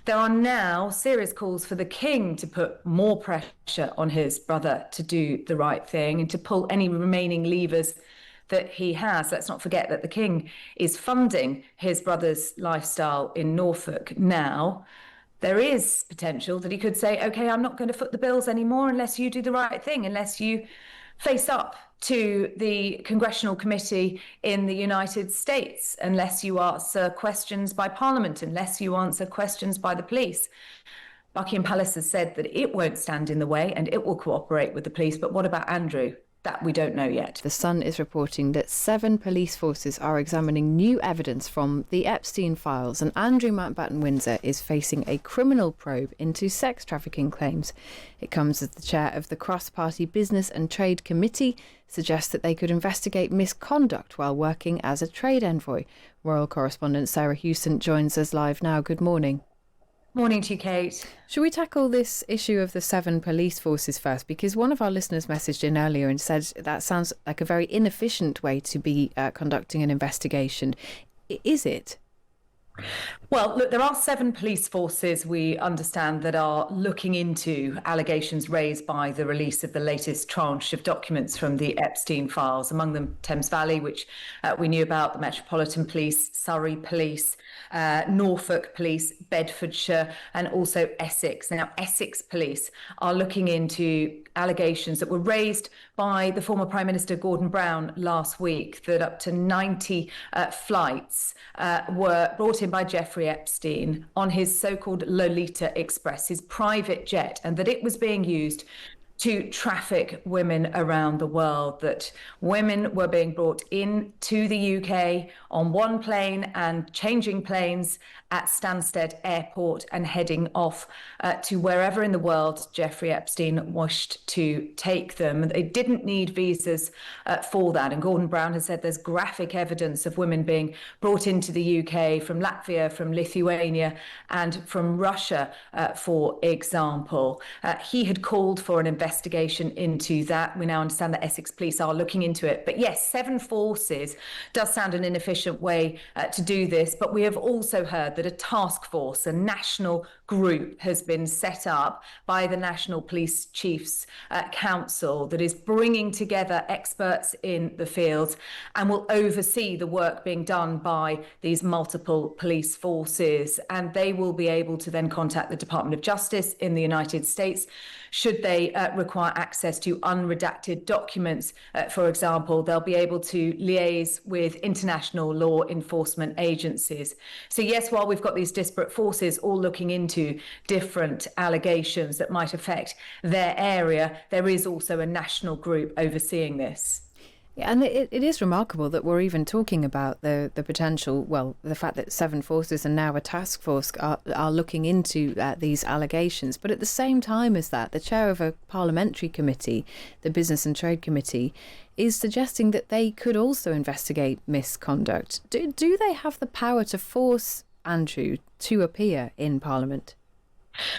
There are now serious calls for the king to put more pressure on his brother to do the right thing and to pull any remaining levers that he has. Let's not forget that the king is funding his brother's lifestyle in Norfolk now. There is potential that he could say, OK, I'm not going to foot the bills anymore unless you do the right thing, unless you face up to the Congressional Committee in the United States, unless you answer questions by Parliament, unless you answer questions by the police. Buckingham Palace has said that it won't stand in the way and it will cooperate with the police. But what about Andrew? That we don't know yet. The Sun is reporting that 7 police forces are examining new evidence from the Epstein files, and Andrew Mountbatten-Windsor is facing a criminal probe into sex trafficking claims. It comes as the chair of the cross-party Business and Trade Committee suggests that they could investigate misconduct while working as a trade envoy. Royal correspondent Sarah Hewson joins us live now. Good morning. Morning to you, Kate. Should we tackle this issue of the 7 police forces first? Because one of our listeners messaged in earlier and said that sounds like a very inefficient way to be conducting an investigation. Is it? Well, look, there are 7 police forces, we understand, that are looking into allegations raised by the release of the latest tranche of documents from the Epstein files, among them Thames Valley, which we knew about, the Metropolitan Police, Surrey Police, Norfolk Police, Bedfordshire, and also Essex. Now, Essex Police are looking into allegations that were raised by the former Prime Minister Gordon Brown last week, that up to 90 flights were brought in by Jeffrey Epstein on his so-called Lolita Express, his private jet, and that it was being used to traffic women around the world, that women were being brought into the UK on one plane and changing planes at Stansted Airport and heading off to wherever in the world Jeffrey Epstein wished to take them. They didn't need visas for that. And Gordon Brown has said there's graphic evidence of women being brought into the UK from Latvia, from Lithuania, and from Russia, for example. He had called for an investigation into that. We now understand that Essex Police are looking into it. But yes, 7 forces does sound an inefficient way to do this. But we have also heard that a task force, a national group, has been set up by the National Police Chiefs Council that is bringing together experts in the field and will oversee the work being done by these multiple police forces. And they will be able to then contact the Department of Justice in the United States should they require access to unredacted documents. For example, they'll be able to liaise with international law enforcement agencies. So yes, while we've got these disparate forces all looking into different allegations that might affect their area, there is also a national group overseeing this. Yeah, and it is remarkable that we're even talking about the potential, well, the fact that 7 forces and now a task force are looking into these allegations. But at the same time as that, the chair of a parliamentary committee, the Business and Trade Committee, is suggesting that they could also investigate misconduct. Do they have the power to force Andrew to appear in Parliament?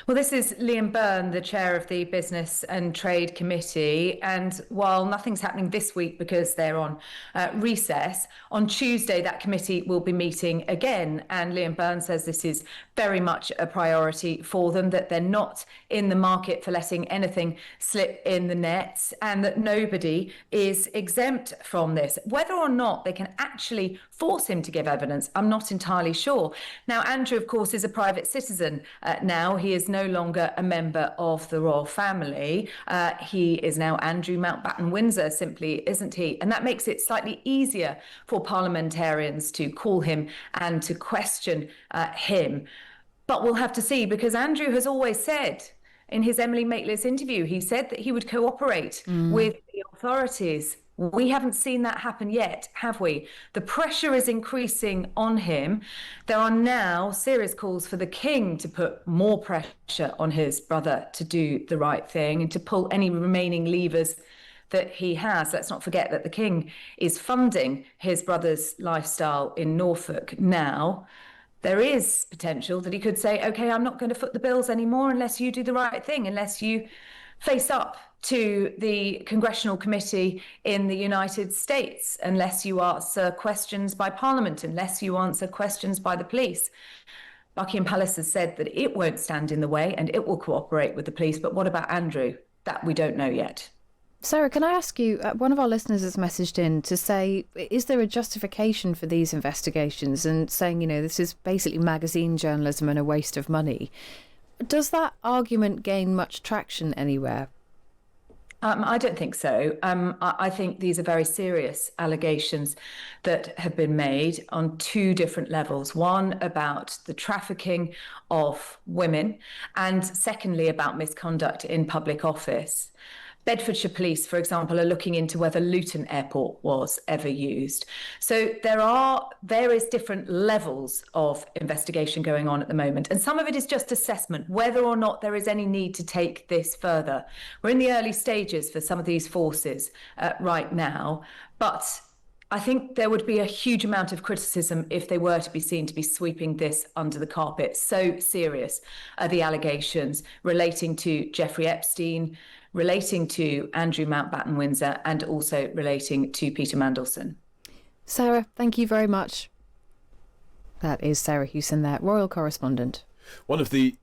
Well, this is Liam Byrne, the chair of the Business and Trade Committee. And while nothing's happening this week because they're on recess, on Tuesday, that committee will be meeting again. And Liam Byrne says this is very much a priority for them, that they're not in the market for letting anything slip in the nets, and that nobody is exempt from this. Whether or not they can actually force him to give evidence, I'm not entirely sure. Now, Andrew, of course, is a private citizen now. He is no longer a member of the royal family. He is now Andrew Mountbatten-Windsor, simply, isn't he? And that makes it slightly easier for parliamentarians to call him and to question him. But we'll have to see, because Andrew has always said in his Emily Maitlis interview, he said that he would cooperate with the authorities. We haven't seen that happen yet, have we? The pressure is increasing on him. There are now serious calls for the king to put more pressure on his brother to do the right thing and to pull any remaining levers that he has. Let's not forget that the king is funding his brother's lifestyle in Norfolk now. There is potential that he could say, OK, I'm not going to foot the bills anymore unless you do the right thing, unless you face up to the Congressional Committee in the United States, unless you answer questions by Parliament, unless you answer questions by the police. Buckingham Palace has said that it won't stand in the way and it will cooperate with the police. But what about Andrew? That we don't know yet. Sarah, can I ask you, one of our listeners has messaged in to say, is there a justification for these investigations, and saying, this is basically magazine journalism and a waste of money. Does that argument gain much traction anywhere? I don't think so. I think these are very serious allegations that have been made on two different levels. One, about the trafficking of women, and secondly, about misconduct in public office. Bedfordshire Police, for example, are looking into whether Luton Airport was ever used. So there are various different levels of investigation going on at the moment. And some of it is just assessment, whether or not there is any need to take this further. We're in the early stages for some of these forces right now. But I think there would be a huge amount of criticism if they were to be seen to be sweeping this under the carpet. So serious are the allegations relating to Jeffrey Epstein, relating to Andrew Mountbatten Windsor, and also relating to Peter Mandelson. Sarah, thank you very much. That is Sarah Hewson there, royal correspondent. One of the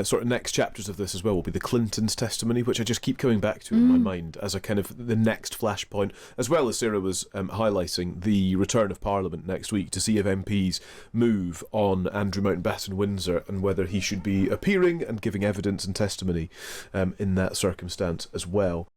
sort of next chapters of this as well will be the Clintons' testimony, which I just keep coming back to in my mind as a kind of the next flashpoint, as well as Sarah was highlighting the return of Parliament next week to see if MPs move on Andrew Mountbatten Windsor and whether he should be appearing and giving evidence and testimony in that circumstance as well.